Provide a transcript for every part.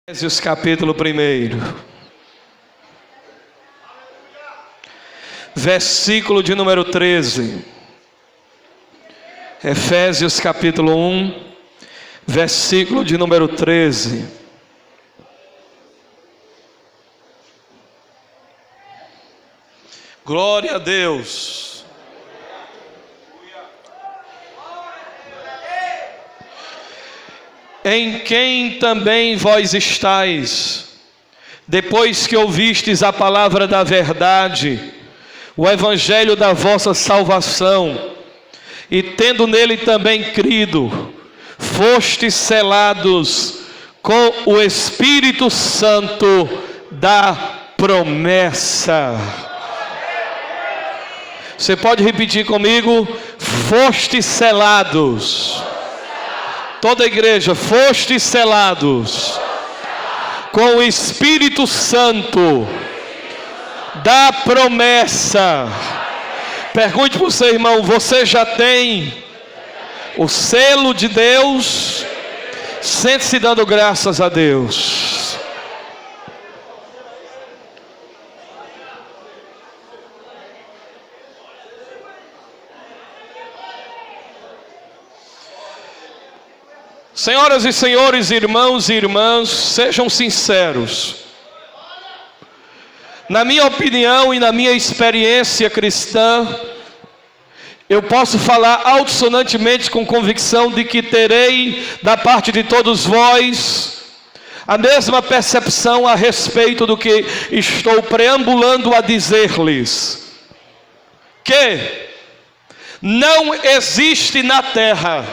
Efésios capítulo 1, versículo de número 13. Efésios capítulo 1, versículo de número 13. Glória a Deus. Em quem também vós estáis, depois que ouvistes a palavra da verdade, o evangelho da vossa salvação, e tendo nele também crido, fostes selados com o Espírito Santo da promessa. Você pode repetir comigo? Fostes selados. Toda a igreja, fostes selados com o Espírito Santo da promessa. Pergunte para o seu irmão: você já tem o selo de Deus? Sente-se dando graças a Deus. Senhoras e senhores, irmãos e irmãs, sejam sinceros. Na minha opinião e na minha experiência cristã, eu posso falar altissonantemente com convicção de que terei da parte de todos vós a mesma percepção a respeito do que estou preambulando a dizer-lhes. Que não existe na terra,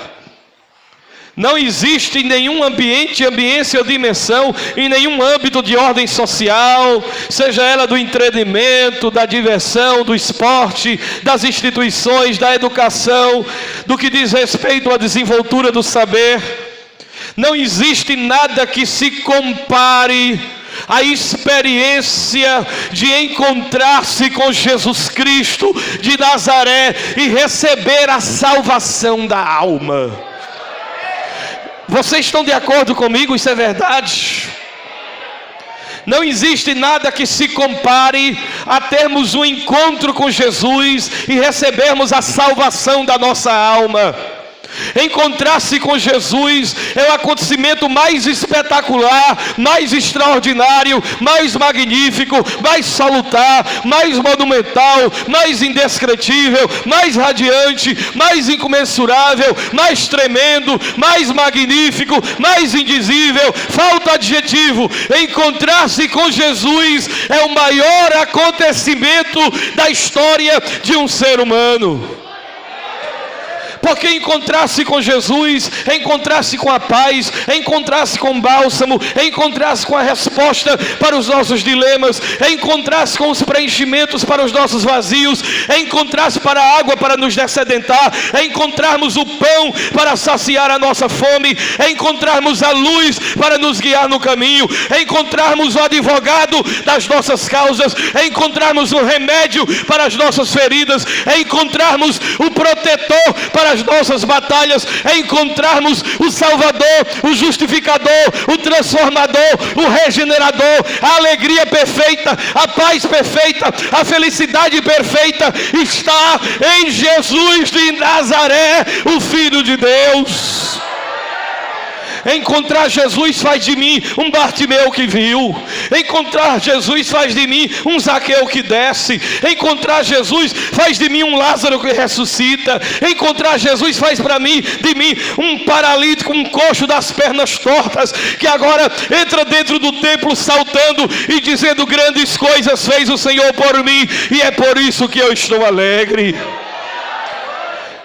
não existe em nenhum ambiente, ambiência ou dimensão, em nenhum âmbito de ordem social, seja ela do entretenimento, da diversão, do esporte, das instituições, da educação, do que diz respeito à desenvoltura do saber, não existe nada que se compare à experiência de encontrar-se com Jesus Cristo de Nazaré e receber a salvação da alma. Vocês estão de acordo comigo? Isso é verdade? Não existe nada que se compare a termos um encontro com Jesus e recebermos a salvação da nossa alma. Encontrar-se com Jesus é o acontecimento mais espetacular, mais extraordinário, mais magnífico, mais salutar, mais monumental, mais indescritível, mais radiante, mais incomensurável, mais tremendo, mais magnífico, mais indizível. Falta adjetivo. Encontrar-se com Jesus é o maior acontecimento da história de um ser humano. Porque encontrar-se com Jesus, encontrar-se com a paz, encontrar-se com o bálsamo, encontrar-se com a resposta para os nossos dilemas, encontrar-se com os preenchimentos para os nossos vazios, encontrar-se para a água para nos dessedentar, encontrarmos o pão para saciar a nossa fome, encontrarmos a luz para nos guiar no caminho, encontrarmos o advogado das nossas causas, encontrarmos o remédio para as nossas feridas, encontrarmos o protetor para as nossas batalhas, encontrarmos o Salvador, o Justificador, o Transformador, o Regenerador, a alegria perfeita, a paz perfeita, a felicidade perfeita está em Jesus de Nazaré, o Filho de Deus. Encontrar Jesus faz de mim um Bartimeu que viu. Encontrar Jesus faz de mim um Zaqueu que desce. Encontrar Jesus faz de mim um Lázaro que ressuscita. Encontrar Jesus faz de mim um paralítico, um coxo das pernas tortas, que agora entra dentro do templo saltando e dizendo: grandes coisas fez o Senhor por mim, e é por isso que eu estou alegre.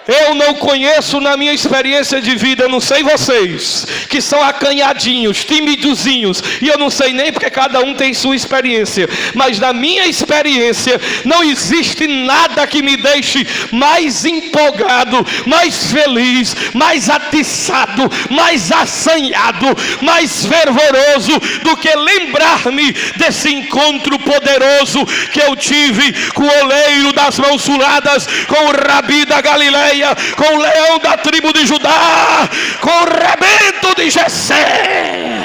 Eu não conheço na minha experiência de vida, eu não sei vocês, que são acanhadinhos, timidozinhos, e eu não sei nem porque cada um tem sua experiência, mas na minha experiência, não existe nada que me deixe mais empolgado, mais feliz, mais atiçado, mais assanhado, mais fervoroso, do que lembrar-me desse encontro poderoso que eu tive com o oleiro das mãos suradas, com o Rabi da Galileia, com o leão da tribo de Judá, com o rebento de Jessé.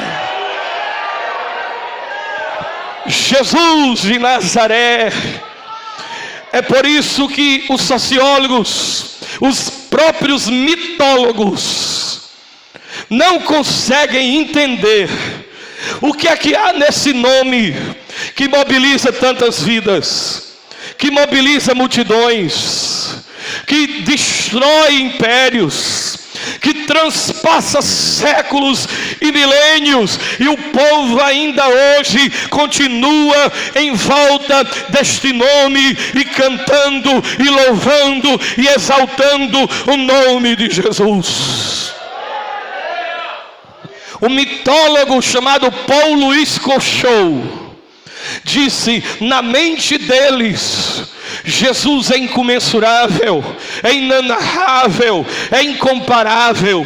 Jesus de Nazaré. É por isso que os sociólogos, os próprios mitólogos, não conseguem entender o que é que há nesse nome que mobiliza tantas vidas, que mobiliza multidões, que destrói impérios, que transpassa séculos e milênios, e o povo ainda hoje continua em volta deste nome, e cantando, e louvando, e exaltando o nome de Jesus. Um mitólogo chamado Paul Louis Cochot disse: na mente deles, Jesus é incomensurável, é inenarrável, é incomparável.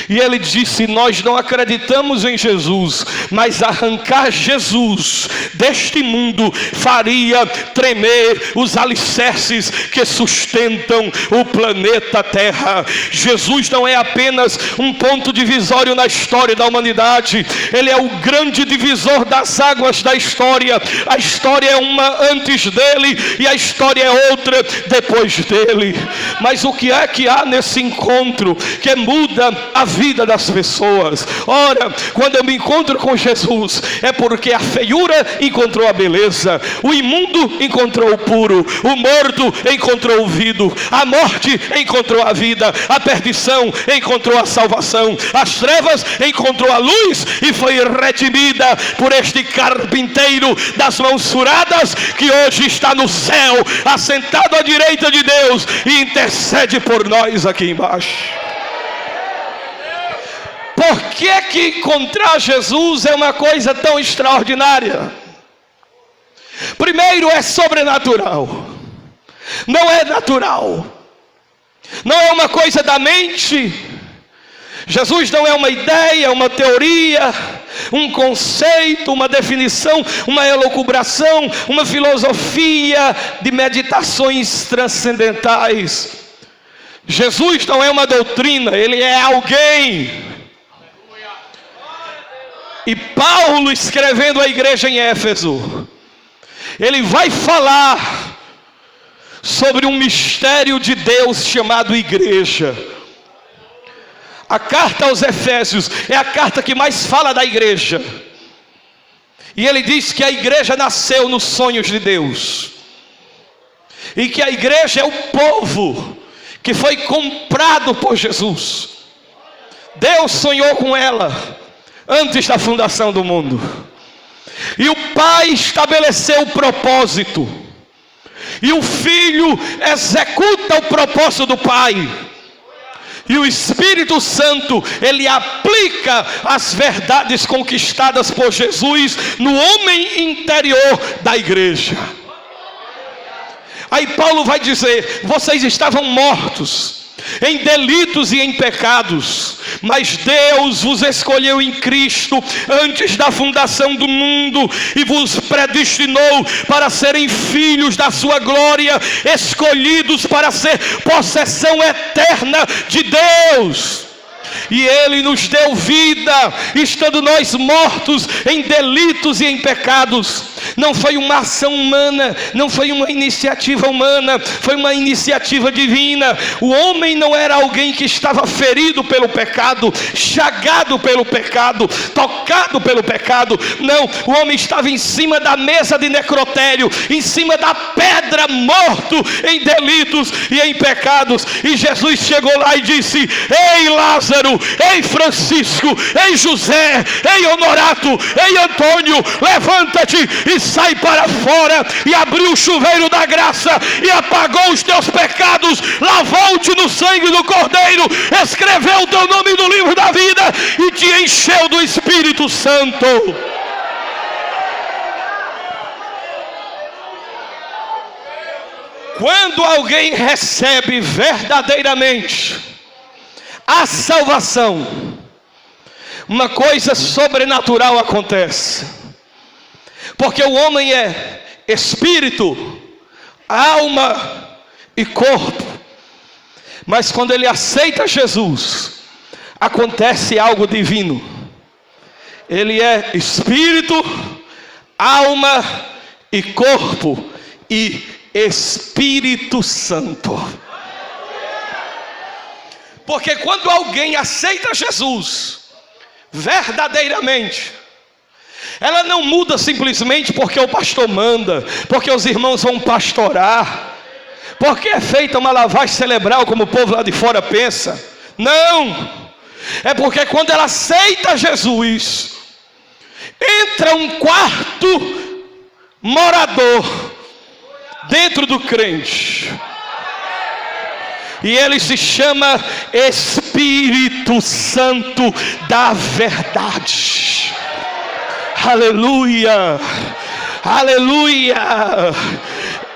E ele disse: nós não acreditamos em Jesus, mas arrancar Jesus deste mundo faria tremer os alicerces que sustentam o planeta Terra. Jesus não é apenas um ponto divisório na história da humanidade, ele é o grande divisor das águas da história. A história é uma antes dele e a história é outra depois dele. Mas o que é que há nesse encontro que muda a vida das pessoas? Ora, quando eu me encontro com Jesus, é porque a feiura encontrou a beleza, o imundo encontrou o puro, o morto encontrou o vivo, a morte encontrou a vida, a perdição encontrou a salvação, as trevas encontrou a luz e foi redimida por este carpinteiro das mãos furadas, que hoje está no céu, assentado à direita de Deus, e intercede por nós aqui embaixo. Por que encontrar Jesus é uma coisa tão extraordinária? Primeiro, é sobrenatural, não é natural, não é uma coisa da mente. Jesus não é uma ideia, uma teoria, um conceito, uma definição, uma elucubração, uma filosofia de meditações transcendentais. Jesus não é uma doutrina, ele é alguém. E Paulo, escrevendo à igreja em Éfeso, ele vai falar sobre um mistério de Deus chamado igreja. A carta aos Efésios é a carta que mais fala da igreja. E ele diz que a igreja nasceu nos sonhos de Deus, e que a igreja é o povo que foi comprado por Jesus. Deus sonhou com ela antes da fundação do mundo, e o Pai estabeleceu o propósito, e o Filho executa o propósito do Pai, e o Espírito Santo, ele aplica as verdades conquistadas por Jesus no homem interior da igreja. Aí Paulo vai dizer: vocês estavam mortos em delitos e em pecados, mas Deus vos escolheu em Cristo antes da fundação do mundo, e vos predestinou para serem filhos da sua glória, escolhidos para ser possessão eterna de Deus. E ele nos deu vida, estando nós mortos em delitos e em pecados. Não foi uma ação humana, não foi uma iniciativa humana, foi uma iniciativa divina. O homem não era alguém que estava ferido pelo pecado, chagado pelo pecado, tocado pelo pecado. Não, o homem estava em cima da mesa de necrotério, em cima da pedra, morto em delitos e em pecados. E Jesus chegou lá e disse: ei Lázaro, ei Francisco, ei José, ei Honorato, ei Antônio, levanta-te e sai para fora. E abriu o chuveiro da graça e apagou os teus pecados, lavou-te no sangue do Cordeiro, escreveu o teu nome no livro da vida e te encheu do Espírito Santo. Quando alguém recebe verdadeiramente a salvação, uma coisa sobrenatural acontece. Porque o homem é espírito, alma e corpo. Mas quando ele aceita Jesus, acontece algo divino. Ele é espírito, alma e corpo e Espírito Santo. Porque quando alguém aceita Jesus verdadeiramente, ela não muda simplesmente porque o pastor manda, porque os irmãos vão pastorar, porque é feita uma lavagem cerebral como o povo lá de fora pensa. Não, é porque quando ela aceita Jesus, entra um quarto morador dentro do crente, e ele se chama Espírito Santo da verdade. Aleluia, aleluia.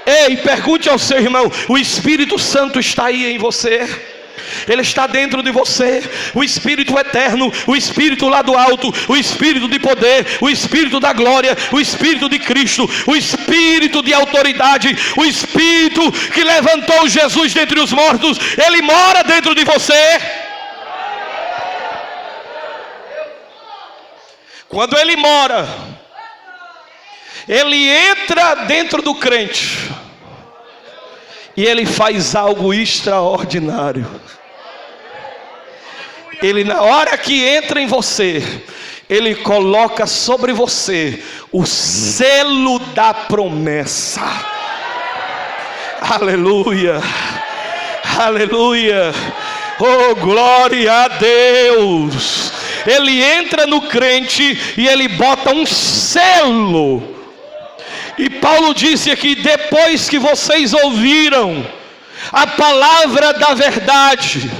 Ei, pergunte ao seu irmão: o Espírito Santo está aí em você? Ele está dentro de você, o Espírito eterno, o Espírito lá do alto, o Espírito de poder, o Espírito da glória, o Espírito de Cristo, o Espírito de autoridade, o Espírito que levantou Jesus dentre os mortos. Ele mora dentro de você. Quando ele mora, ele entra dentro do crente e ele faz algo extraordinário. Ele, na hora que entra em você, ele coloca sobre você o selo da promessa. Aleluia, aleluia, oh glória a Deus. Ele entra no crente e ele bota um selo. E Paulo disse aqui: depois que vocês ouviram a palavra da verdade,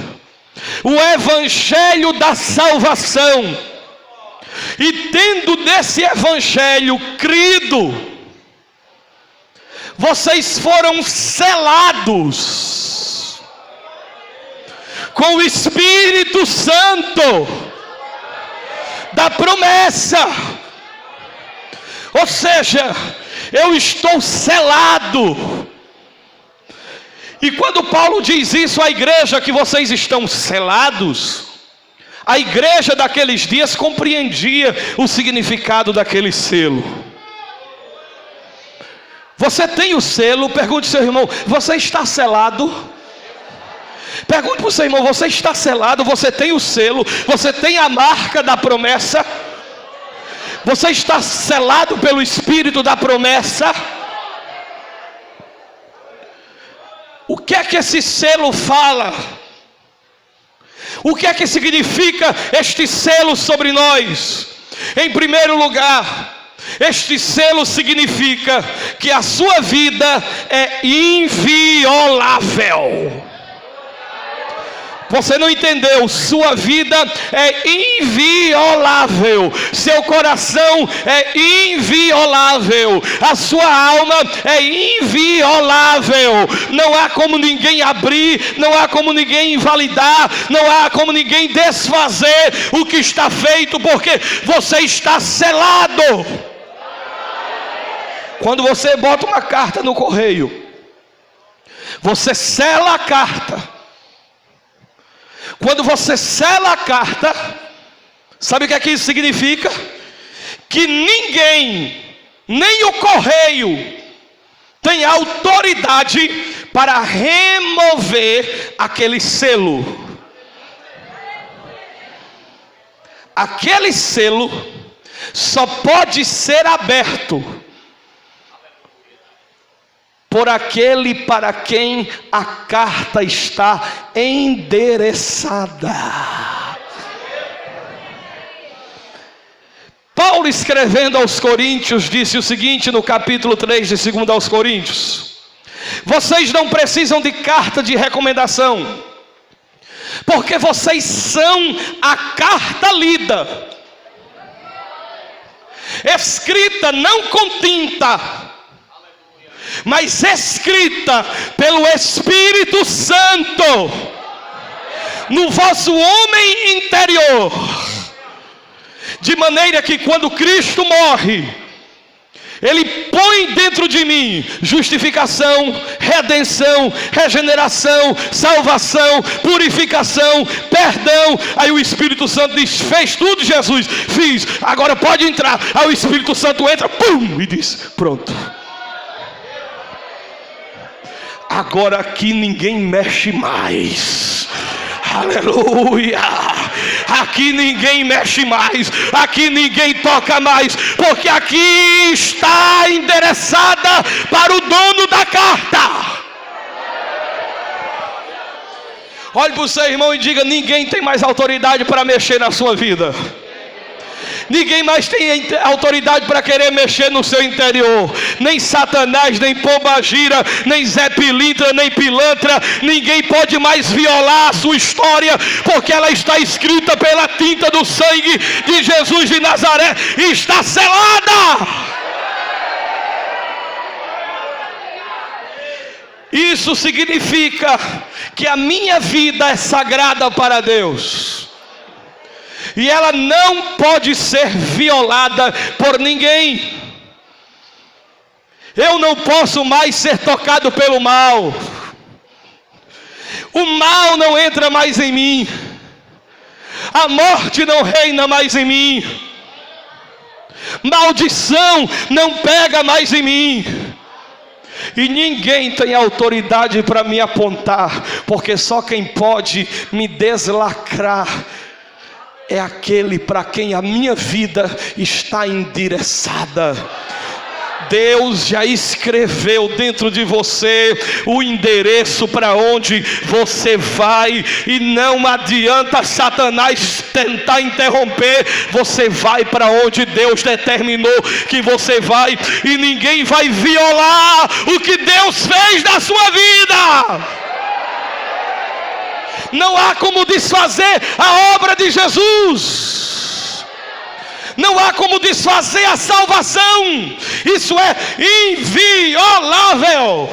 o evangelho da salvação, e tendo desse evangelho crido, vocês foram selados com o Espírito Santo da promessa. Ou seja, eu estou selado. E quando Paulo diz isso à igreja, que vocês estão selados, a igreja daqueles dias compreendia o significado daquele selo. Você tem o selo? Pergunte ao seu irmão: você está selado? Pergunte para o seu irmão: você está selado? Você tem o selo? Você tem a marca da promessa? Você está selado pelo Espírito da promessa? O que é que esse selo fala? O que é que significa este selo sobre nós? Em primeiro lugar, este selo significa que a sua vida é inviolável. Você não entendeu? Sua vida é inviolável. Seu coração é inviolável. A sua alma é inviolável. Não há como ninguém abrir, não há como ninguém invalidar, não há como ninguém desfazer o que está feito, porque você está selado. Quando você bota uma carta no correio, você sela a carta. Quando você sela a carta, sabe o que é que isso significa? Que ninguém, nem o correio, tem autoridade para remover aquele selo. Aquele selo só pode ser aberto por aquele para quem a carta está endereçada. Paulo, escrevendo aos Coríntios, disse o seguinte no capítulo 3 de 2 aos Coríntios: vocês não precisam de carta de recomendação, porque vocês são a carta lida, escrita não com tinta, mas escrita pelo Espírito Santo no vosso homem interior, de maneira que quando Cristo morre, Ele põe dentro de mim justificação, redenção, regeneração, salvação, purificação, perdão. Aí o Espírito Santo diz: fez tudo, Jesus, fiz, agora pode entrar. Aí o Espírito Santo entra, pum, e diz: pronto. Agora aqui ninguém mexe mais. Aleluia! Aqui ninguém mexe mais, aqui ninguém toca mais, porque aqui está endereçada para o dono da carta. Olhe para o seu irmão e diga: ninguém tem mais autoridade para mexer na sua vida. Ninguém mais tem autoridade para querer mexer no seu interior. Nem Satanás, nem pombagira, nem Zé Pilintra, nem pilantra. Ninguém pode mais violar a sua história, porque ela está escrita pela tinta do sangue de Jesus de Nazaré e está selada. Isso significa que a minha vida é sagrada para Deus. E ela não pode ser violada por ninguém. Eu não posso mais ser tocado pelo mal. O mal não entra mais em mim. A morte não reina mais em mim. Maldição não pega mais em mim. E ninguém tem autoridade para me apontar, porque só quem pode me deslacrar é aquele para quem a minha vida está endereçada. Deus já escreveu dentro de você o endereço para onde você vai, e não adianta Satanás tentar interromper. Você vai para onde Deus determinou que você vai, e ninguém vai violar o que Deus fez na sua vida. Não há como desfazer a obra de Jesus. Não há como desfazer a salvação. Isso é inviolável.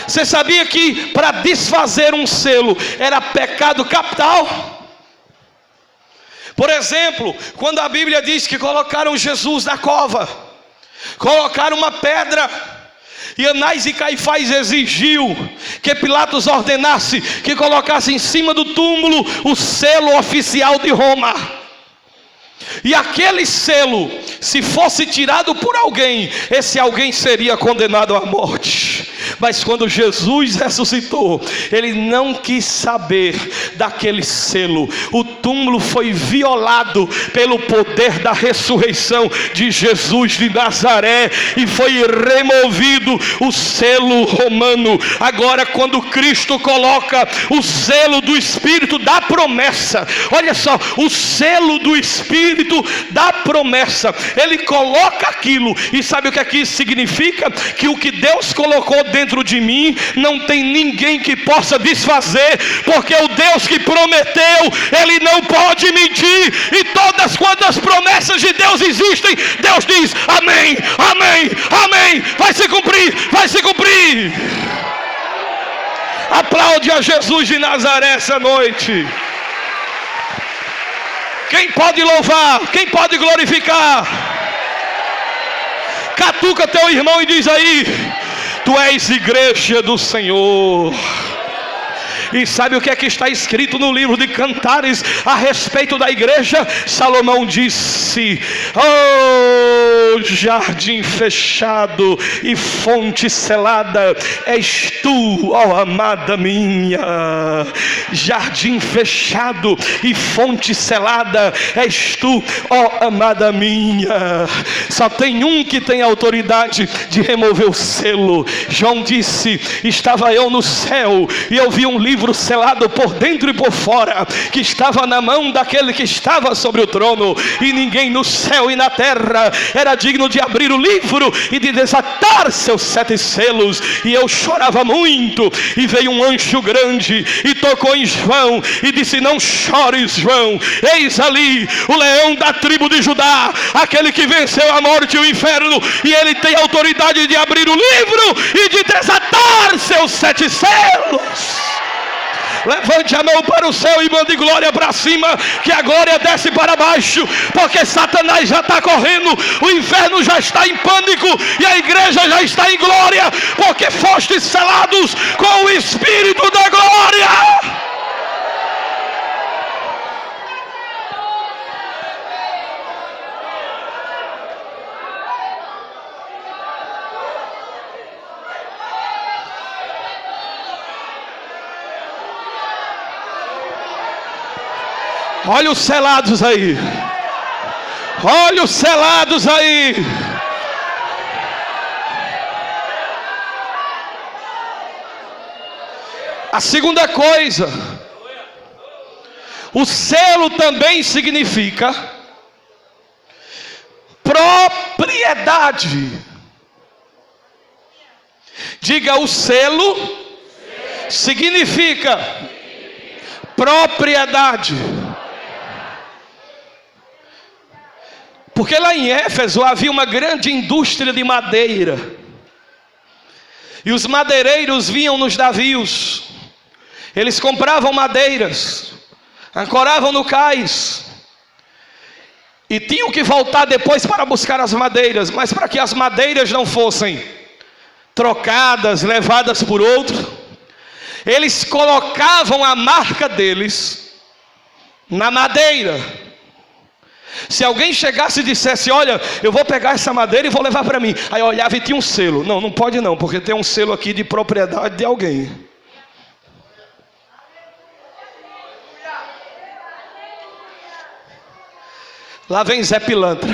Você sabia que para desfazer um selo era pecado capital? Por exemplo, quando a Bíblia diz que colocaram Jesus na cova, colocaram uma pedra, e Anás e Caifás exigiu que Pilatos ordenasse que colocasse em cima do túmulo o selo oficial de Roma. E aquele selo, se fosse tirado por alguém, esse alguém seria condenado à morte. Mas quando Jesus ressuscitou, ele não quis saber daquele selo. O túmulo foi violado pelo poder da ressurreição de Jesus de Nazaré, e foi removido o selo romano. Agora, quando Cristo coloca o selo do Espírito da promessa, olha só, o selo do Espírito da promessa, ele coloca aquilo, e sabe o que aqui significa? Que o que Deus colocou dentro de mim, não tem ninguém que possa desfazer, porque o Deus que prometeu, ele não pode mentir, e todas quantas promessas de Deus existem, Deus diz: amém, amém, amém, vai se cumprir, vai se cumprir. Aplaude a Jesus de Nazaré essa noite. Quem pode louvar? Quem pode glorificar? Catuca teu irmão e diz aí: tu és igreja do Senhor. E sabe o que é que está escrito no livro de Cantares a respeito da igreja? Salomão disse: oh, jardim fechado e fonte selada és tu, ó amada minha. Jardim fechado e fonte selada és tu, ó amada minha. Só tem um que tem autoridade de remover o selo. João disse: estava eu no céu e eu vi um livro selado por dentro e por fora, que estava na mão daquele que estava sobre o trono, e ninguém no céu e na terra era digno de abrir o livro e de desatar seus 7 selos. E eu chorava muito, e veio um anjo grande e tocou em João e disse: não chores, João, eis ali o leão da tribo de Judá, aquele que venceu a morte e o inferno, e ele tem autoridade de abrir o livro e de desatar seus 7 selos. Levante a mão para o céu e mande glória para cima, que a glória desce para baixo, porque Satanás já está correndo, o inferno já está em pânico e a igreja já está em glória, porque fostes selados com o Espírito da glória. Olha os selados aí. Olha os selados aí. A segunda coisa, o selo também significa propriedade. Diga, o selo significa propriedade. Porque lá em Éfeso havia uma grande indústria de madeira. E os madeireiros vinham nos navios. Eles compravam madeiras, ancoravam no cais. E tinham que voltar depois para buscar as madeiras. Mas para que as madeiras não fossem trocadas, levadas por outro, eles colocavam a marca deles na madeira. Se alguém chegasse e dissesse, olha, eu vou pegar essa madeira e vou levar para mim. Aí eu olhava e tinha um selo. Não, não pode não, porque tem um selo aqui de propriedade de alguém. Lá vem Zé Pilantra.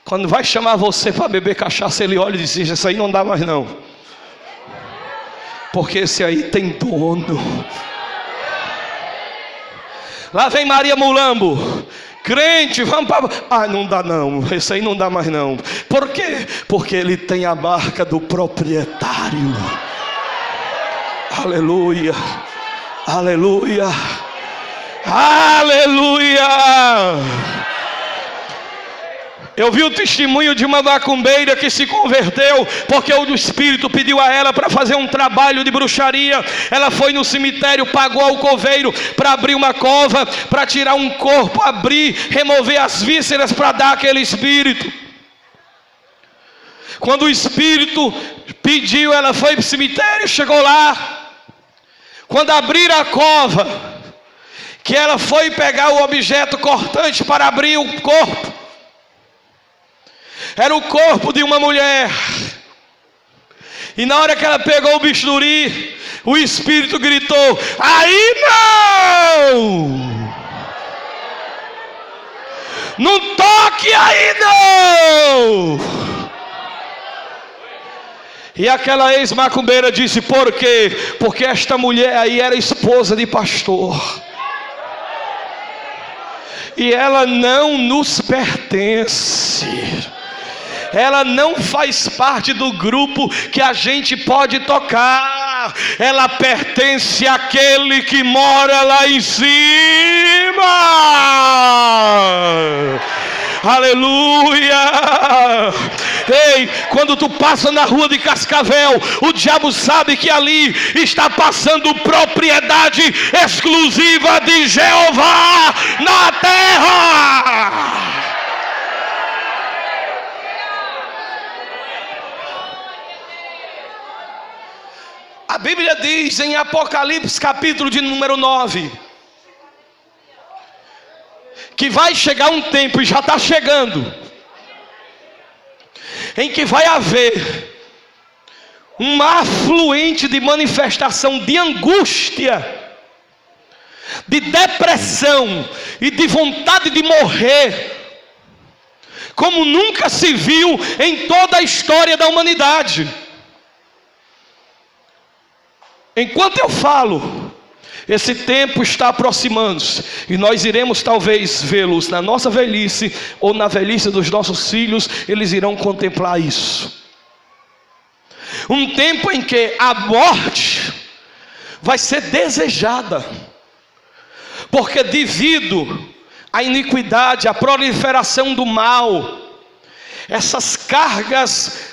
Quando vai chamar você para beber cachaça, ele olha e diz, isso aí não dá mais não. Porque esse aí tem dono. Lá vem Maria Mulambo, crente, vamos para... Ah, não dá não, esse aí não dá mais não. Por quê? Porque ele tem a marca do proprietário. Aleluia, aleluia, aleluia. Eu vi o testemunho de uma macumbeira que se converteu porque o Espírito pediu a ela para fazer um trabalho de bruxaria. Ela foi no cemitério, pagou ao coveiro para abrir uma cova, para tirar um corpo, abrir, remover as vísceras para dar aquele espírito. Quando o Espírito pediu, ela foi para o cemitério, chegou lá. Quando abriram a cova, que ela foi pegar o objeto cortante para abrir o corpo, era o corpo de uma mulher. E na hora que ela pegou o bisturi, o Espírito gritou, aí não! Não toque aí não! E aquela ex-macumbeira disse, por quê? Porque esta mulher aí era esposa de pastor. E ela não nos pertence. Ela não faz parte do grupo que a gente pode tocar. Ela pertence àquele que mora lá em cima. Aleluia. Ei, quando tu passa na rua de Cascavel, o diabo sabe que ali está passando propriedade exclusiva de Jeová na terra. A Bíblia diz em Apocalipse capítulo de número 9, que vai chegar um tempo, e já está chegando, em que vai haver uma afluente de manifestação de angústia, de depressão e de vontade de morrer, como nunca se viu em toda a história da humanidade. Enquanto eu falo, esse tempo está aproximando-se, e nós iremos talvez vê-los na nossa velhice, ou na velhice dos nossos filhos, eles irão contemplar isso. Um tempo em que a morte vai ser desejada, porque devido à iniquidade, à proliferação do mal, essas cargas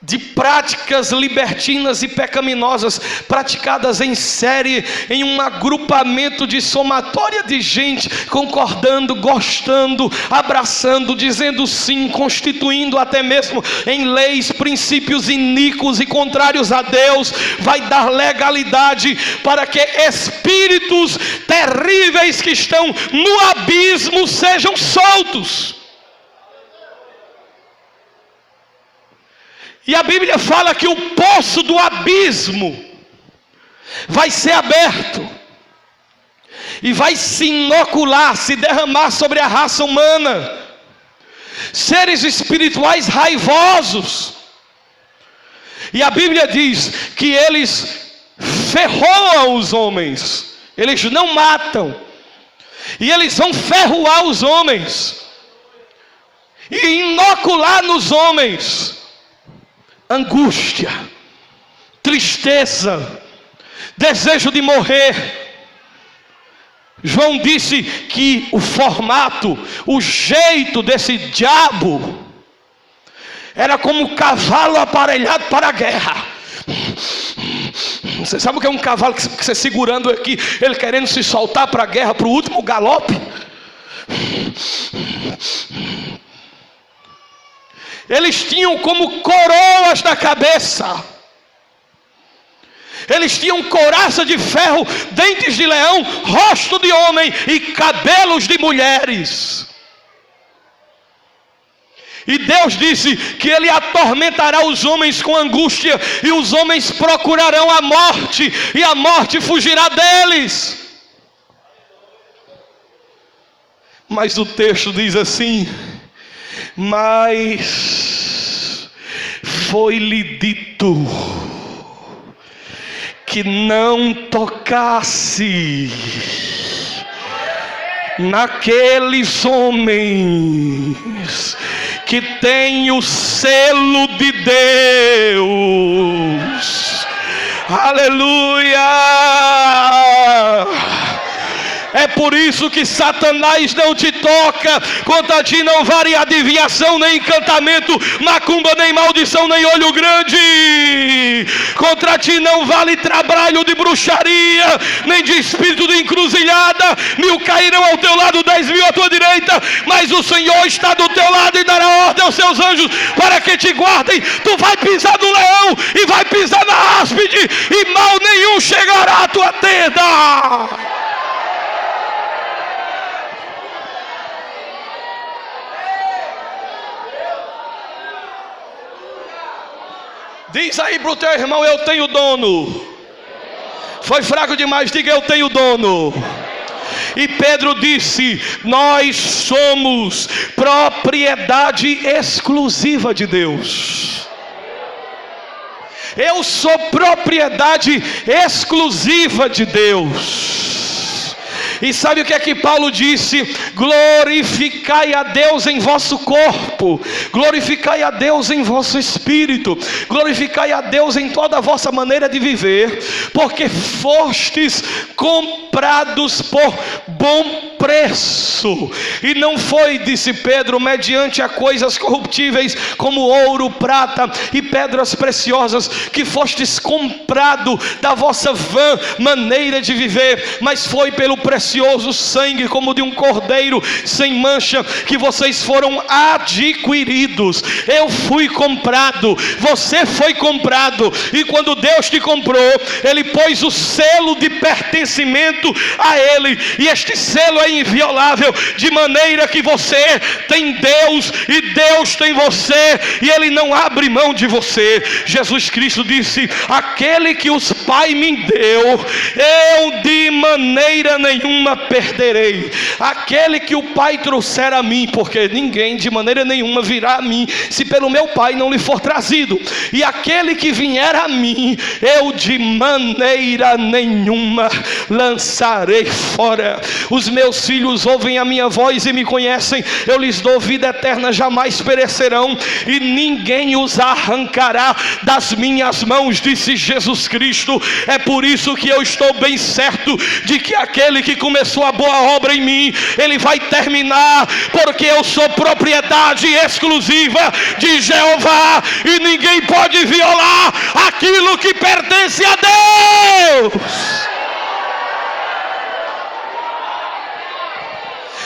de práticas libertinas e pecaminosas praticadas em série, em um agrupamento de somatória de gente concordando, gostando, abraçando, dizendo sim, constituindo até mesmo em leis, princípios iníquos e contrários a Deus, vai dar legalidade para que espíritos terríveis que estão no abismo sejam soltos. E a Bíblia fala que o poço do abismo vai ser aberto e vai se inocular, se derramar sobre a raça humana. Seres espirituais raivosos. E a Bíblia diz que eles ferroam os homens. Eles não matam. E eles vão ferroar os homens. E inocular nos homens angústia, tristeza, desejo de morrer. João disse que o formato, o jeito desse diabo era como um cavalo aparelhado para a guerra. Você sabe o que é um cavalo que você segurando aqui, ele querendo se soltar para a guerra, para o último galope? Eles tinham como coroas na cabeça. Eles tinham couraça de ferro, dentes de leão, rosto de homem e cabelos de mulheres. E Deus disse que Ele atormentará os homens com angústia, e os homens procurarão a morte, e a morte fugirá deles. Mas o texto diz assim: mas foi-lhe dito que não tocasse naqueles homens que têm o selo de Deus. Aleluia! É por isso que Satanás não te toca. Contra ti não vale adivinhação, nem encantamento, macumba, nem maldição, nem olho grande. Contra ti não vale trabalho de bruxaria, nem de espírito de encruzilhada. 1000 cairão ao teu lado, 10.000 à tua direita, mas o Senhor está do teu lado e dará ordem aos seus anjos para que te guardem. Tu vai pisar no leão e vai pisar na áspide, e mal nenhum chegará à tua tenda. Diz aí para o teu irmão: eu tenho dono. Foi fraco demais, diga: eu tenho dono. E Pedro disse: nós somos propriedade exclusiva de Deus. Eu sou propriedade exclusiva de Deus. E sabe o que é que Paulo disse? Glorificai a Deus em vosso corpo, glorificai a Deus em vosso espírito, glorificai a Deus em toda a vossa maneira de viver, porque fostes comprados por bom preço. E não foi, disse Pedro, mediante a coisas corruptíveis como ouro, prata e pedras preciosas, que fostes comprado da vossa vã maneira de viver, mas foi pelo precioso sangue, como de um cordeiro sem mancha, que vocês foram adquiridos. Eu fui comprado, você foi comprado, e quando Deus te comprou, Ele pôs o selo de pertencimento a Ele, e este selo é inviolável, de maneira que você tem Deus e Deus tem você, e Ele não abre mão de você. Jesus Cristo disse: aquele que os Pai me deu, eu de maneira nenhuma perderei. Aquele que o Pai trouxer a mim, porque ninguém de maneira nenhuma virá a mim se pelo meu Pai não lhe for trazido. E aquele que vier a mim, eu de maneira nenhuma lançarei fora. Os meus meus filhos ouvem a minha voz e me conhecem, eu lhes dou vida eterna, jamais perecerão, e ninguém os arrancará das minhas mãos, disse Jesus Cristo. É por isso que eu estou bem certo de que aquele que começou a boa obra em mim, ele vai terminar, porque eu sou propriedade exclusiva de Jeová, e ninguém pode violar aquilo que pertence a Deus.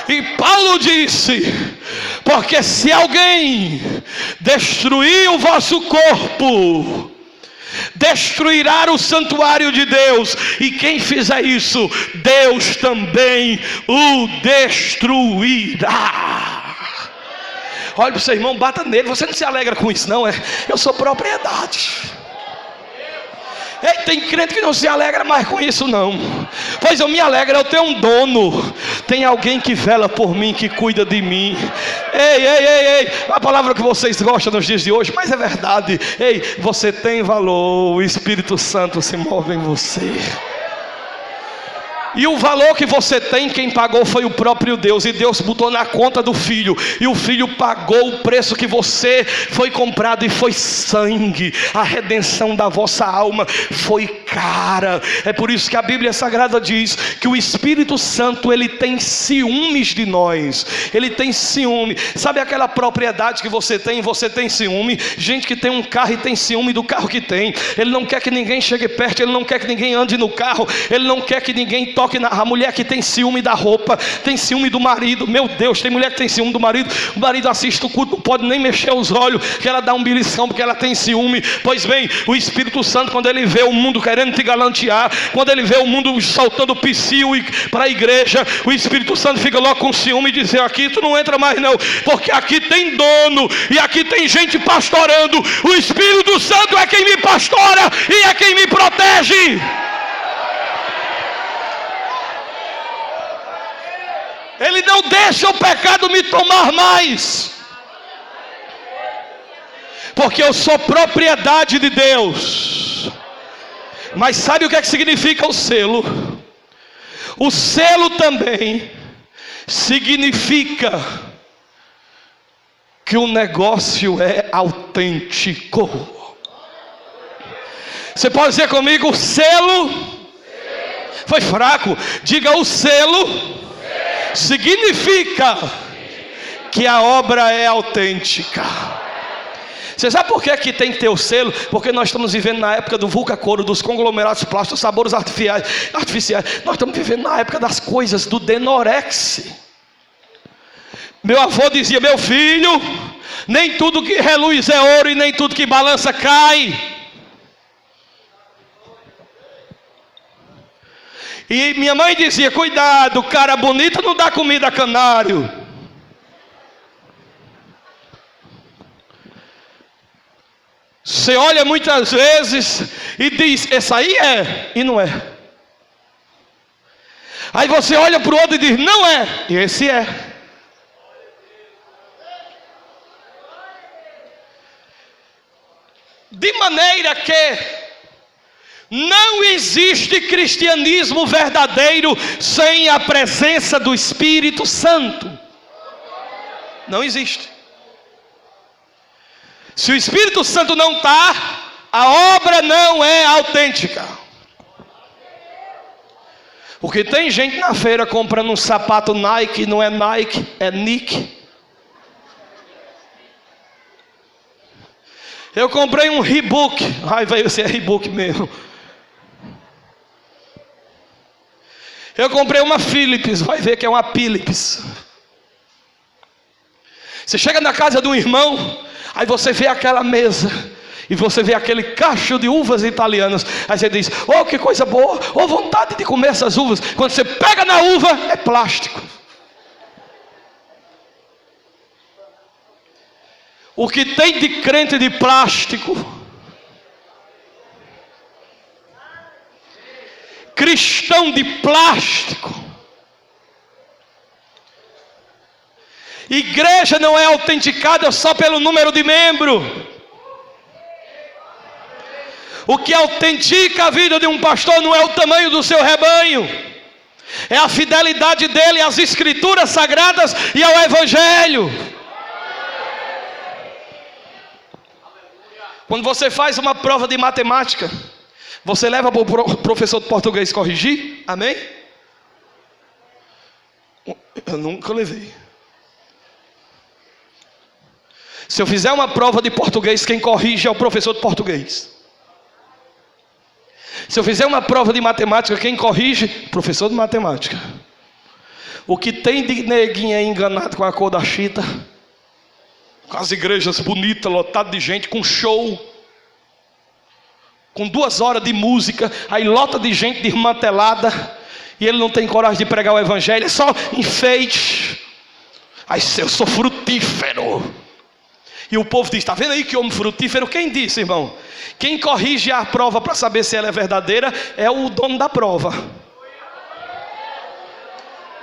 E Paulo disse: porque se alguém destruir o vosso corpo, destruirá o santuário de Deus, e quem fizer isso, Deus também o destruirá. Olha para o seu irmão, bata nele. Você não se alegra com isso, não é? Eu sou propriedade. Ei, tem crente que não se alegra mais com isso, não. Pois eu me alegro, eu tenho um dono. Tem alguém que vela por mim, que cuida de mim. Ei, a palavra que vocês gostam nos dias de hoje, mas é verdade. Ei, você tem valor, o Espírito Santo se move em você. E o valor que você tem, quem pagou foi o próprio Deus. E Deus botou na conta do Filho. E o Filho pagou o preço que você foi comprado. E foi sangue. A redenção da vossa alma foi cara. É por isso que a Bíblia Sagrada diz que o Espírito Santo, ele tem ciúmes de nós. Ele tem ciúme. Sabe aquela propriedade que você tem? Você tem ciúme. Gente que tem um carro e tem ciúme do carro que tem. Ele não quer que ninguém chegue perto. Ele não quer que ninguém ande no carro. Ele não quer que ninguém toque. A mulher que tem ciúme da roupa, tem ciúme do marido. Meu Deus, tem mulher que tem ciúme do marido. O marido assiste o culto, não pode nem mexer os olhos, que ela dá um beliscão porque ela tem ciúme. Pois bem, o Espírito Santo, quando ele vê o mundo querendo te galantear, quando ele vê o mundo soltando psiu para a igreja, o Espírito Santo fica logo com ciúme e diz: aqui tu não entra mais não, porque aqui tem dono e aqui tem gente pastorando. O Espírito Santo é quem me pastora e é quem me protege. Ele não deixa o pecado me tomar mais, porque eu sou propriedade de Deus. Mas sabe o que é que significa o selo? O selo também significa que o negócio é autêntico. Você pode dizer comigo: o selo foi fraco. Diga: o selo significa que a obra é autêntica. Você sabe por que tem que ter o selo? Porque nós estamos vivendo na época do vulca-couro, dos conglomerados plásticos, sabores artificiais. Nós estamos vivendo na época das coisas do Denorex. Meu avô dizia: meu filho, nem tudo que reluz é ouro e nem tudo que balança cai. E minha mãe dizia: cuidado, cara bonito não dá comida a canário. Você olha muitas vezes e diz: esse aí é, e não é. Aí você olha para o outro e diz: não é, e esse é. De maneira que não existe cristianismo verdadeiro sem a presença do Espírito Santo. Não existe. Se o Espírito Santo não está, a obra não é autêntica. Porque tem gente na feira comprando um sapato Nike, não é Nike, é Nick. Eu comprei um Reebok. Ai, vai ser Reebok mesmo. Eu comprei uma Philips, vai ver que é uma Philips. Você chega na casa de um irmão, aí você vê aquela mesa, e você vê aquele cacho de uvas italianas. Aí você diz: oh, que coisa boa, oh, vontade de comer essas uvas. Quando você pega na uva, é plástico. O que tem de crente de plástico, cristão de plástico. Igreja não é autenticada só pelo número de membros. O que autentica a vida de um pastor não é o tamanho do seu rebanho, é a fidelidade dele às Escrituras Sagradas e ao Evangelho. Quando você faz uma prova de matemática, você leva para o professor de português corrigir? Amém? Eu nunca levei. Se eu fizer uma prova de português, quem corrige é o professor de português. Se eu fizer uma prova de matemática, quem corrige? Professor de matemática. O que tem de neguinha enganado com a cor da chita, com as igrejas bonitas, lotadas de gente, com show, com 2 horas de música, aí lota de gente desmantelada, e ele não tem coragem de pregar o evangelho, é só enfeite. Aí eu sou frutífero. E o povo diz, está vendo aí que homem frutífero? Quem disse, irmão? Quem corrige a prova para saber se ela é verdadeira é o dono da prova.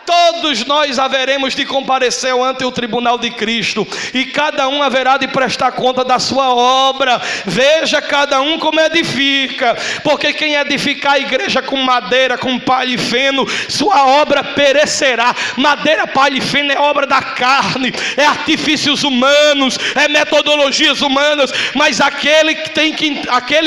Todos nós haveremos de comparecer ante o tribunal de Cristo, e cada um haverá de prestar conta da sua obra. Veja cada um como edifica, porque quem edificar a igreja com madeira, com palha e feno, sua obra perecerá. Madeira, palha e feno é obra da carne, é artifícios humanos, é metodologias humanas, mas aquele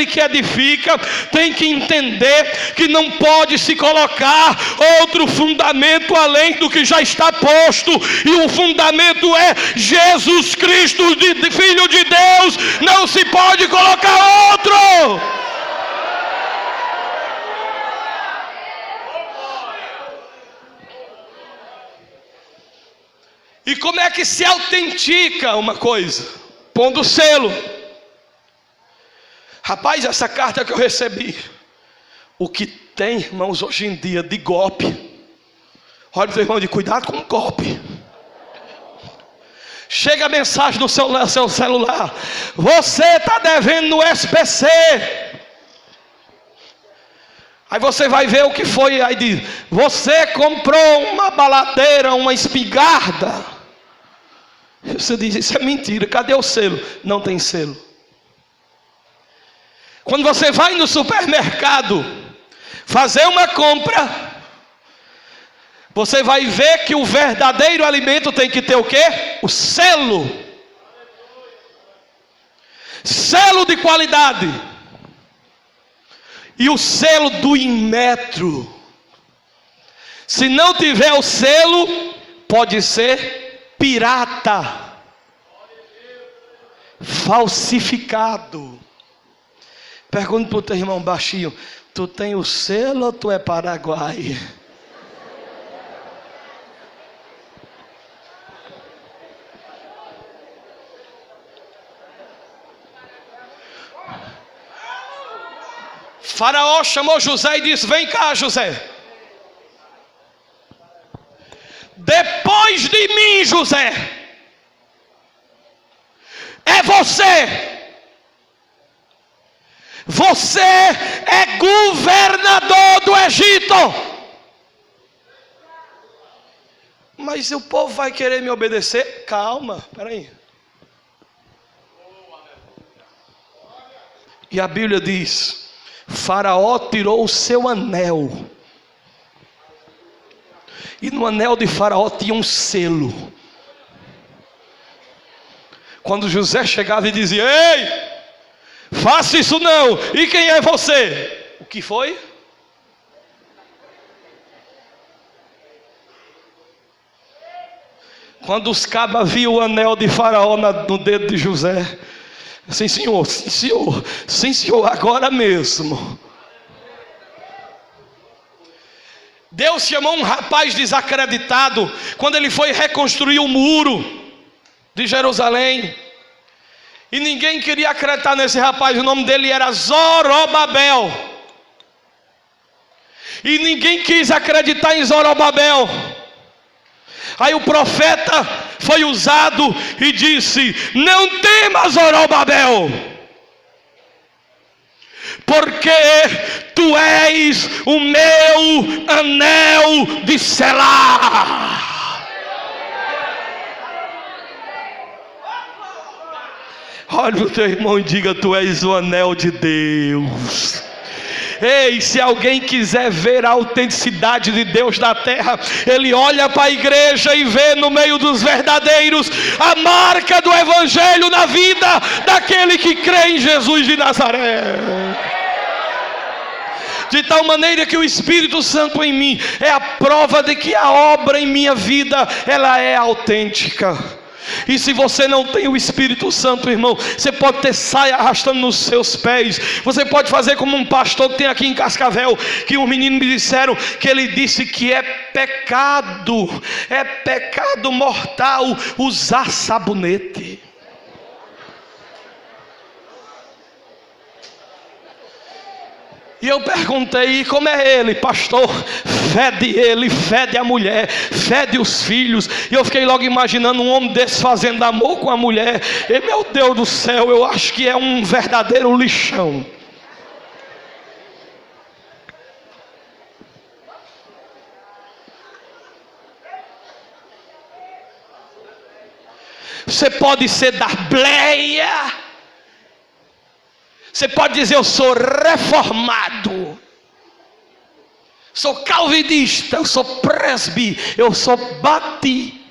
que edifica tem que entender que não pode se colocar outro fundamento além do que já está posto, e o fundamento é Jesus Cristo, Filho de Deus. Não se pode colocar outro. E como é que se autentica uma coisa? Pondo selo. Rapaz, essa carta que eu recebi, o que tem, irmãos, hoje em dia de golpe. Olha para o irmão, de cuidado com o golpe. Chega a mensagem no seu celular: você está devendo no SPC. Aí você vai ver o que foi. Aí diz: você comprou uma baladeira, uma espingarda. Você diz: isso é mentira, cadê o selo? Não tem selo. Quando você vai no supermercado fazer uma compra, você vai ver que o verdadeiro alimento tem que ter o quê? O selo. Selo de qualidade. E o selo do Inmetro. Se não tiver o selo, pode ser pirata, falsificado. Pergunta para o teu irmão baixinho: tu tem o selo ou tu é Paraguai? Faraó chamou José e disse: vem cá, José. Depois de mim, José, é você. Você é governador do Egito. Mas o povo vai querer me obedecer? Calma, peraí. E a Bíblia diz: Faraó tirou o seu anel, e no anel de Faraó tinha um selo. Quando José chegava e dizia: ei, faça isso não. E quem é você? O que foi? Quando os cabas viam o anel de Faraó no dedo de José: sim, senhor, sim, senhor, sim, senhor, agora mesmo. Deus chamou um rapaz desacreditado quando ele foi reconstruir o muro de Jerusalém, e ninguém queria acreditar nesse rapaz. O nome dele era Zorobabel, e ninguém quis acreditar em Zorobabel. Aí o profeta foi usado e disse: não temas, Zorobabel, porque tu és o meu anel de selar. Olha o teu irmão e diga: tu és o anel de Deus. Ei, se alguém quiser ver a autenticidade de Deus na terra, ele olha para a igreja e vê no meio dos verdadeiros a marca do evangelho na vida daquele que crê em Jesus de Nazaré. De tal maneira que o Espírito Santo em mim é a prova de que a obra em minha vida, ela é autêntica. E se você não tem o Espírito Santo, irmão, você pode ter saia arrastando nos seus pés. Você pode fazer como um pastor que tem aqui em Cascavel, que um menino me disseram que ele disse que é pecado mortal usar sabonete. E eu perguntei, como é ele? Pastor, fede ele, fede a mulher, fede os filhos. E eu fiquei logo imaginando um homem desse fazendo amor com a mulher. E meu Deus do céu, eu acho que é um verdadeiro lixão. Você pode ser da bleia. Você pode dizer, eu sou reformado, sou calvinista, eu sou presbi, eu sou bati,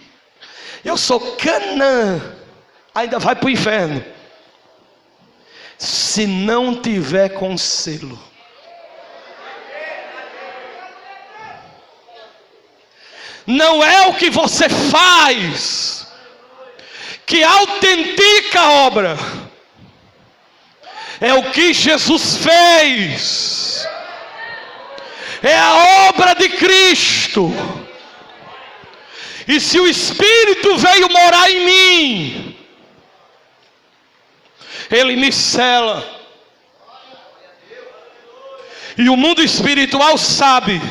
eu sou Canaã, ainda vai para o inferno, se não tiver com selo. Não é o que você faz que autentica a obra, é o que Jesus fez, é a obra de Cristo. E se o Espírito veio morar em mim, Ele me sela. E o mundo espiritual sabe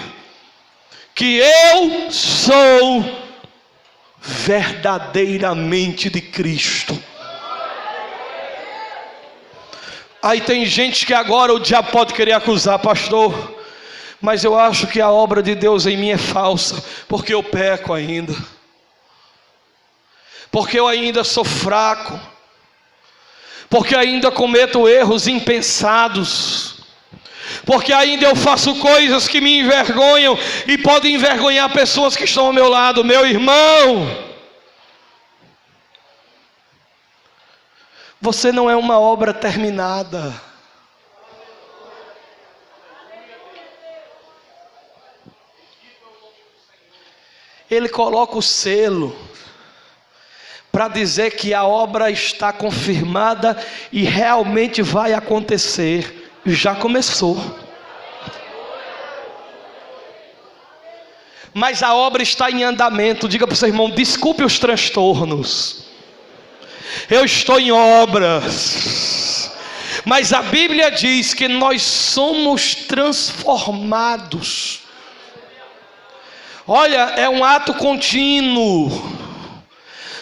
que eu sou verdadeiramente de Cristo. Aí tem gente que agora o diabo pode querer acusar, pastor, mas eu acho que a obra de Deus em mim é falsa, porque eu peco ainda, porque eu ainda sou fraco, porque ainda cometo erros impensados, porque ainda eu faço coisas que me envergonham e podem envergonhar pessoas que estão ao meu lado. Meu irmão, você não é uma obra terminada. Ele coloca o selo para dizer que a obra está confirmada e realmente vai acontecer. Já começou. Mas a obra está em andamento. Diga para o seu irmão, desculpe os transtornos. Eu estou em obras, mas a Bíblia diz que nós somos transformados. Olha, é um ato contínuo.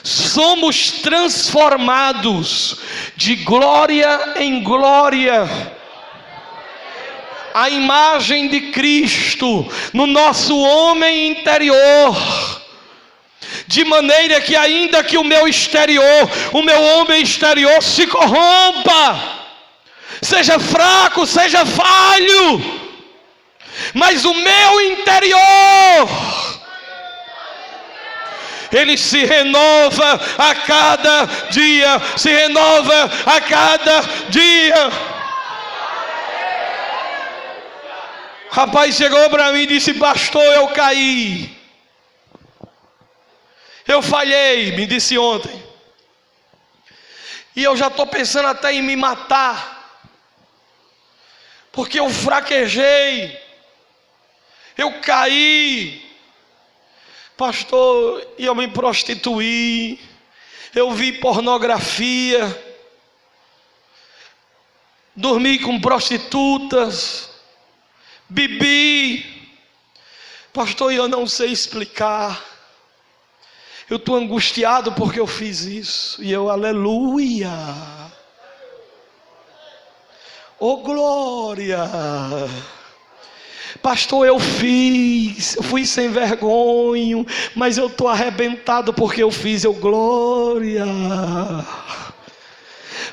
Somos transformados de glória em glória, a imagem de Cristo no nosso homem interior. De maneira que ainda que o meu exterior, o meu homem exterior se corrompa, seja fraco, seja falho, mas o meu interior, ele se renova a cada dia, se renova a cada dia. Rapaz chegou para mim e disse, pastor, eu caí. Eu falhei, me disse ontem. E eu já estou pensando até em me matar. Porque eu fraquejei. Eu caí. Pastor, e eu me prostituí. Eu vi pornografia. Dormi com prostitutas. Bebi. Pastor, eu não sei explicar. Eu estou angustiado porque eu fiz isso. E eu, aleluia. Oh glória. Pastor, eu fui sem vergonha, mas eu estou arrebentado porque eu fiz, eu glória.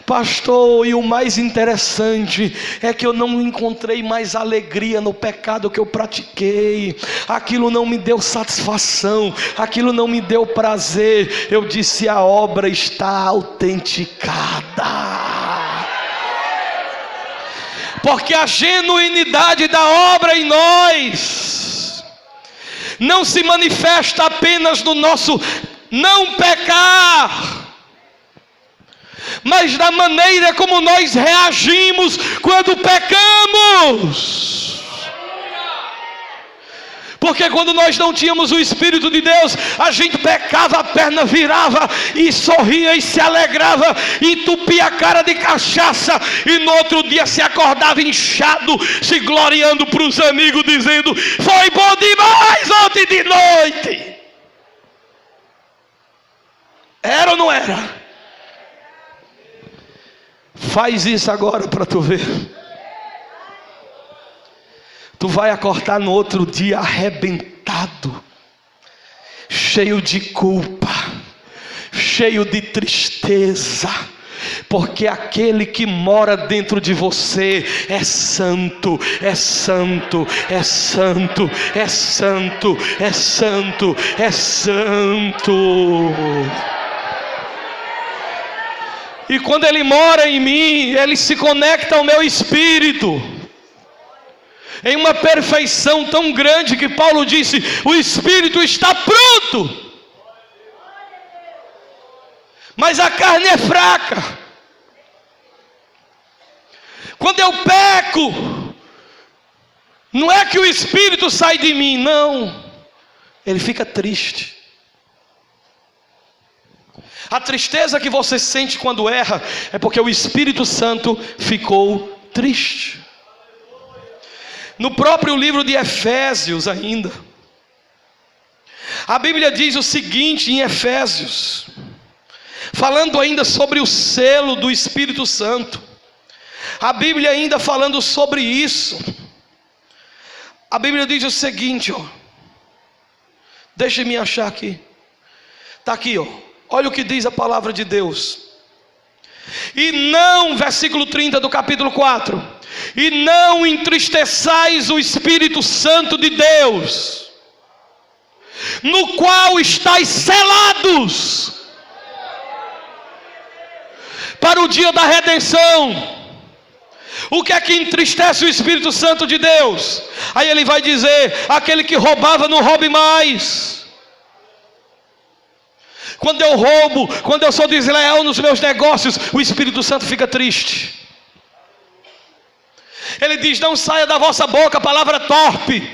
Pastor, e o mais interessante é que eu não encontrei mais alegria no pecado que eu pratiquei. Aquilo não me deu satisfação, aquilo não me deu prazer. Eu disse: a obra está autenticada. Porque a genuinidade da obra em nós não se manifesta apenas no nosso não pecar, mas da maneira como nós reagimos quando pecamos. Porque quando nós não tínhamos o Espírito de Deus, a gente pecava, a perna virava, e sorria e se alegrava, e entupia a cara de cachaça, e no outro dia se acordava inchado, se gloriando para os amigos, dizendo: foi bom demais ontem de noite. Era ou não era? Faz isso agora para tu ver. Tu vai acordar no outro dia arrebentado, cheio de culpa, cheio de tristeza, porque aquele que mora dentro de você é santo, é santo, é santo, é santo, é santo, é santo. E quando Ele mora em mim, Ele se conecta ao meu espírito em uma perfeição tão grande que Paulo disse: o espírito está pronto, mas a carne é fraca. Quando eu peco, não é que o espírito sai de mim, não, ele fica triste. A tristeza que você sente quando erra é porque o Espírito Santo ficou triste. No próprio livro de Efésios ainda, a Bíblia diz o seguinte em Efésios, falando ainda sobre o selo do Espírito Santo. A Bíblia ainda falando sobre isso, a Bíblia diz o seguinte, ó. Deixa-me achar aqui. Está aqui, ó. Olha o que diz a palavra de Deus. E não, versículo 30 do capítulo 4. E não entristeçais o Espírito Santo de Deus, no qual estáis selados para o dia da redenção. O que é que entristece o Espírito Santo de Deus? Aí ele vai dizer: aquele que roubava não roube mais. Quando eu roubo, quando eu sou desleal nos meus negócios, o Espírito Santo fica triste. Ele diz: não saia da vossa boca palavra torpe,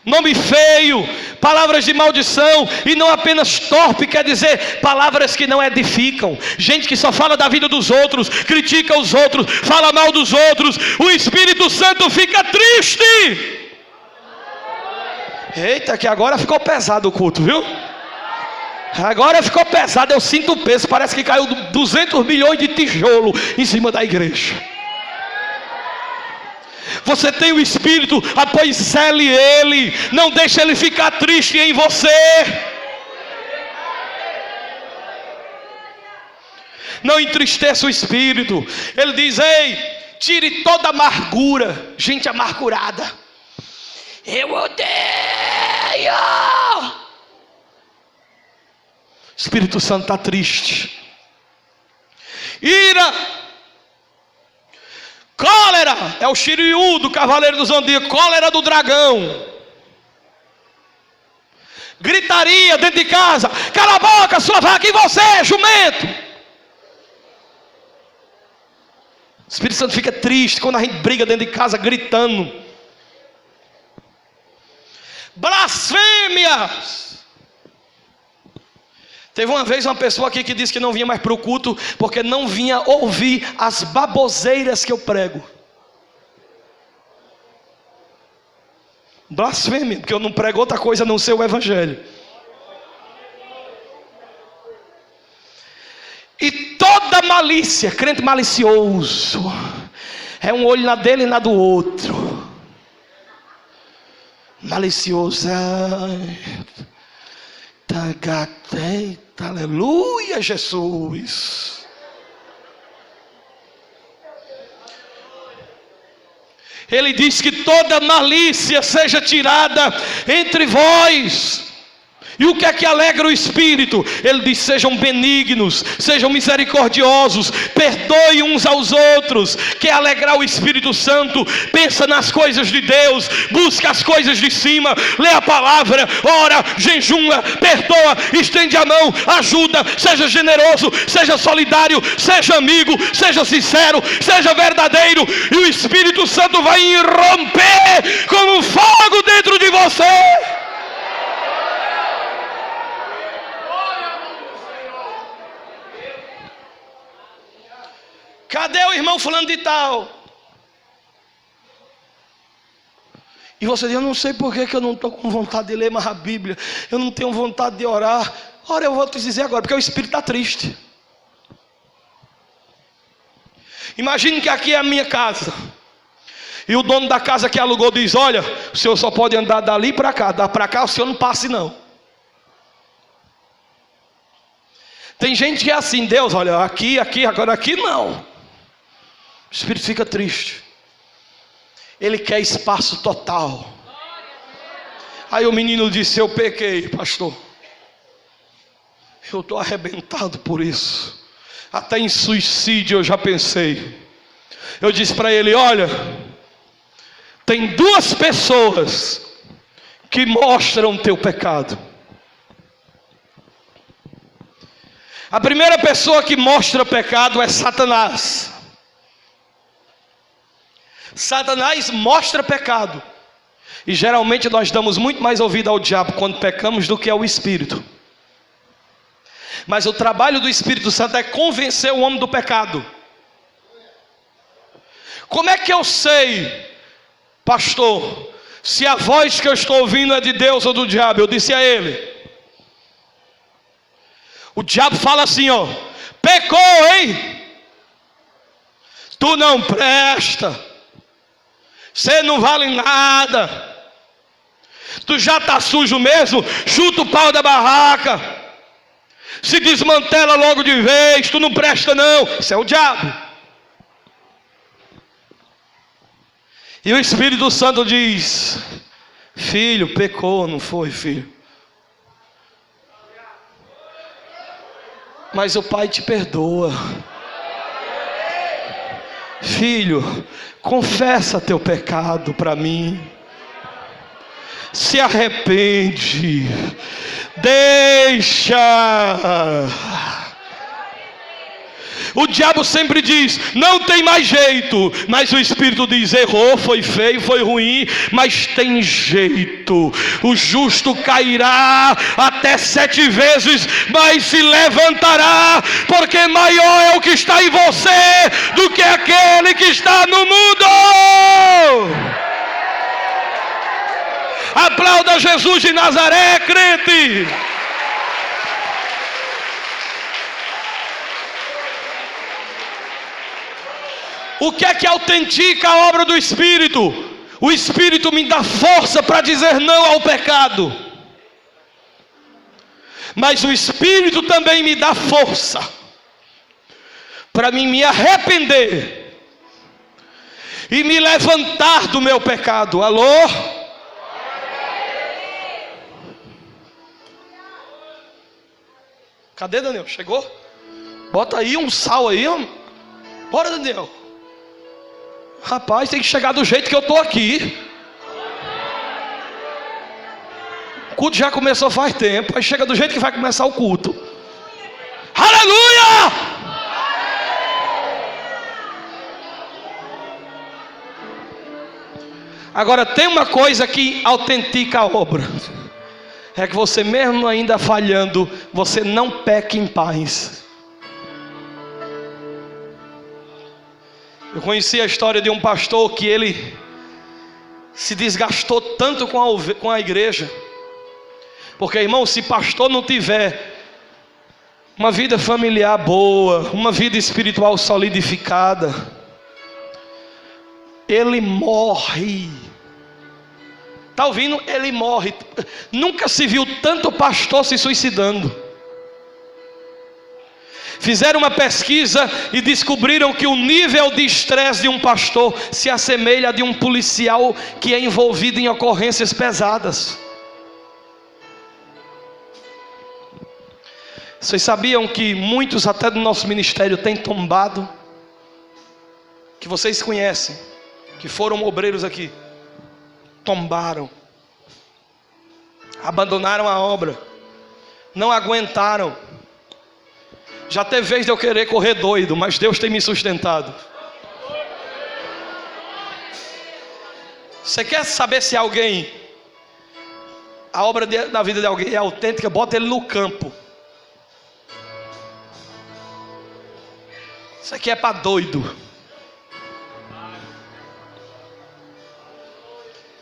nome feio, palavras de maldição. E não apenas torpe, quer dizer palavras que não edificam. Gente que só fala da vida dos outros, critica os outros, fala mal dos outros. O Espírito Santo fica triste. Eita, que agora ficou pesado o culto, viu? Agora ficou pesado, eu sinto o peso. Parece que caiu 200 milhões de tijolo em cima da igreja. Você tem o Espírito, pois cele Ele, não deixe Ele ficar triste em você. Não entristeça o Espírito. Ele diz: ei, tire toda amargura. Gente amargurada, eu odeio. O Espírito Santo está triste. Ira, cólera, é o Shiryu do Cavaleiro do Zodíaco, cólera do dragão. Gritaria dentro de casa: cala a boca, sua vaca, e você, jumento. O Espírito Santo fica triste quando a gente briga dentro de casa gritando. Blasfêmias. Teve uma vez uma pessoa aqui que disse que não vinha mais para o culto porque não vinha ouvir as baboseiras que eu prego. Blasfêmia, porque eu não prego outra coisa a não ser o Evangelho. E toda malícia, crente malicioso, é um olho na dele e na do outro. Malicioso, aleluia, Jesus. Ele diz que toda malícia seja tirada entre vós. E o que é que alegra o Espírito? Ele diz: sejam benignos, sejam misericordiosos, perdoem uns aos outros. Quer alegrar o Espírito Santo? Pensa nas coisas de Deus, busca as coisas de cima, lê a palavra, ora, jejuma, perdoa, estende a mão, ajuda, seja generoso, seja solidário, seja amigo, seja sincero, seja verdadeiro, e o Espírito Santo vai irromper como um fogo dentro de você. Cadê o irmão fulano de tal? E você diz: eu não sei por que eu não estou com vontade de ler mais a Bíblia, eu não tenho vontade de orar. Ora, eu vou te dizer agora, porque o Espírito está triste. Imagine que aqui é a minha casa, e o dono da casa que alugou diz: olha, o senhor só pode andar dali para cá, dá para cá o senhor não passe não. Tem gente que é assim: Deus, olha, aqui, agora aqui não. O Espírito fica triste. Ele quer espaço total. Aí o menino disse: eu pequei, pastor. Eu estou arrebentado por isso. Até em suicídio eu já pensei. Eu disse para ele: olha, tem duas pessoas que mostram teu pecado. A primeira pessoa que mostra pecado é Satanás. Satanás mostra pecado. E geralmente nós damos muito mais ouvido ao diabo quando pecamos do que ao Espírito. Mas o trabalho do Espírito Santo é convencer o homem do pecado. Como é que eu sei, pastor, se a voz que eu estou ouvindo é de Deus ou do diabo? Eu disse a ele: o diabo fala assim, ó: pecou, hein? Tu não presta. Você não vale nada. Tu já está sujo mesmo? Chuta o pau da barraca. Se desmantela logo de vez. Tu não presta não. Isso é o diabo. E o Espírito Santo diz: filho, pecou, não foi, filho? Mas o Pai te perdoa. Filho, confessa teu pecado para mim. Se arrepende. Deixa. O diabo sempre diz: não tem mais jeito. Mas o Espírito diz: errou, foi feio, foi ruim, mas tem jeito. O justo cairá até 7 vezes, mas se levantará, porque maior é o que está em você do que aquele que está no mundo. Aplauda Jesus de Nazaré, crente. O que é que autentica a obra do Espírito? O Espírito me dá força para dizer não ao pecado. Mas o Espírito também me dá força para mim me arrepender e me levantar do meu pecado. Alô? Cadê Daniel? Chegou? Bota aí um sal aí. Bora, Daniel. Rapaz, tem que chegar do jeito que eu estou aqui. O culto já começou faz tempo. Aí chega do jeito que vai começar o culto. Aleluia! Agora tem uma coisa que autentica a obra. É que você mesmo ainda falhando, você não peca em paz. Eu conheci a história de um pastor que ele se desgastou tanto com a igreja. Porque, irmão, se pastor não tiver uma vida familiar boa, uma vida espiritual solidificada, ele morre. Está ouvindo? Ele morre. Nunca se viu tanto pastor se suicidando. Fizeram uma pesquisa e descobriram que o nível de estresse de um pastor se assemelha a de um policial que é envolvido em ocorrências pesadas. Vocês sabiam que muitos até do nosso ministério têm tombado? Que vocês conhecem, que foram obreiros aqui, tombaram, abandonaram a obra, não aguentaram. Já teve vez de eu querer correr doido, mas Deus tem me sustentado. Você quer saber se alguém, a obra da vida de alguém é autêntica? Bota ele no campo. Isso aqui é para doido.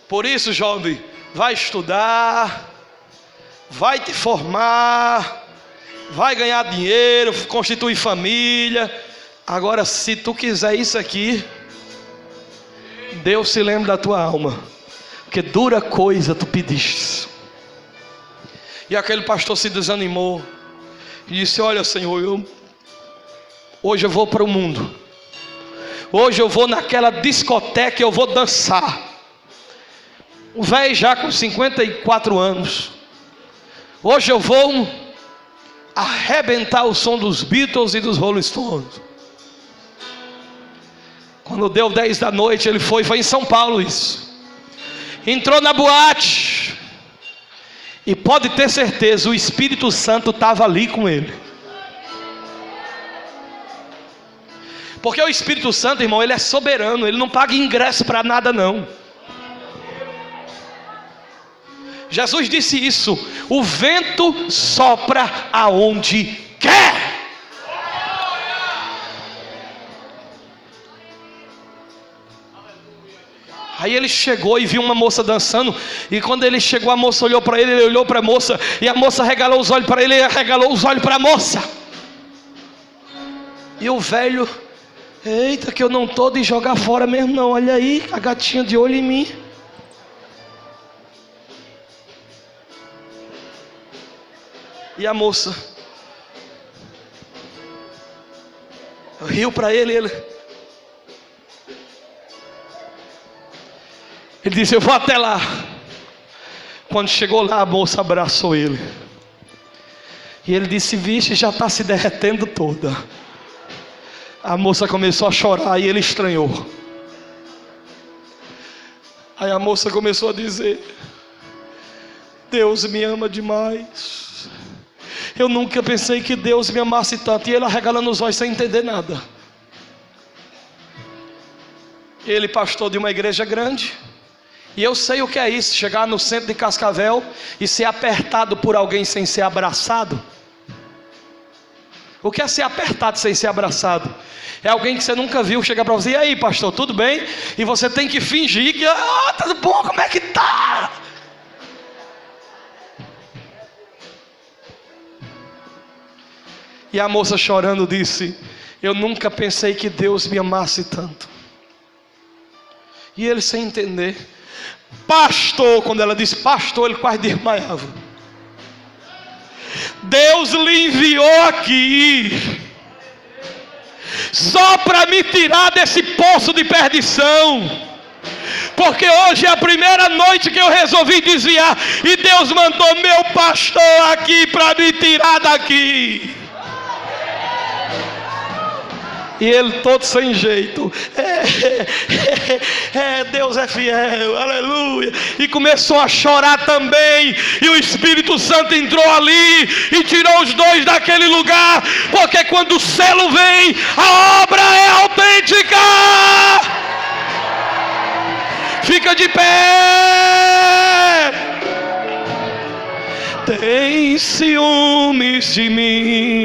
Por isso, jovem, vai estudar, vai te formar, vai ganhar dinheiro, constituir família. Agora, se tu quiser isso aqui, Deus se lembra da tua alma, porque dura coisa tu pediste. E aquele pastor se desanimou e disse: olha, Senhor, hoje eu vou para o mundo, hoje eu vou naquela discoteca, eu vou dançar. O velho já com 54 anos, hoje eu vou arrebentar o som dos Beatles e dos Rolling Stones. Quando deu 10 da noite, ele foi em São Paulo isso. Entrou na boate. E pode ter certeza, o Espírito Santo estava ali com ele. Porque o Espírito Santo, irmão, ele é soberano, ele não paga ingresso para nada não. Jesus disse isso: o vento sopra aonde quer. Aí ele chegou e viu uma moça dançando. E quando ele chegou, a moça olhou para ele, ele olhou para a moça. E a moça regalou os olhos para ele, ele regalou os olhos para a moça. E o velho: eita, que eu não estou de jogar fora mesmo não. Olha aí, a gatinha de olho em mim. E a moça riu para ele, ele disse: eu vou até lá. Quando chegou lá, a moça abraçou ele. E ele disse: vixe, já está se derretendo toda. A moça começou a chorar e ele estranhou. Aí a moça começou a dizer: Deus me ama demais. Eu nunca pensei que Deus me amasse tanto. E ele arregalando os olhos sem entender nada. Ele, pastor de uma igreja grande, e eu sei o que é isso, chegar no centro de Cascavel e ser apertado por alguém sem ser abraçado. O que é ser apertado sem ser abraçado? É alguém que você nunca viu chegar para você: e aí, pastor, tudo bem? E você tem que fingir que: tudo bom, como é que tá? E a moça chorando disse: eu nunca pensei que Deus me amasse tanto. E ele, sem entender: pastor, quando ela disse pastor, ele quase desmaiava. Deus lhe enviou aqui só para me tirar desse poço de perdição, porque hoje é a primeira noite que eu resolvi desviar, e Deus mandou meu pastor aqui para me tirar daqui. E ele todo sem jeito: Deus é fiel, aleluia. E começou a chorar também. E o Espírito Santo entrou ali e tirou os dois daquele lugar. Porque quando o selo vem, a obra é autêntica. Fica de pé. Tem ciúmes de mim,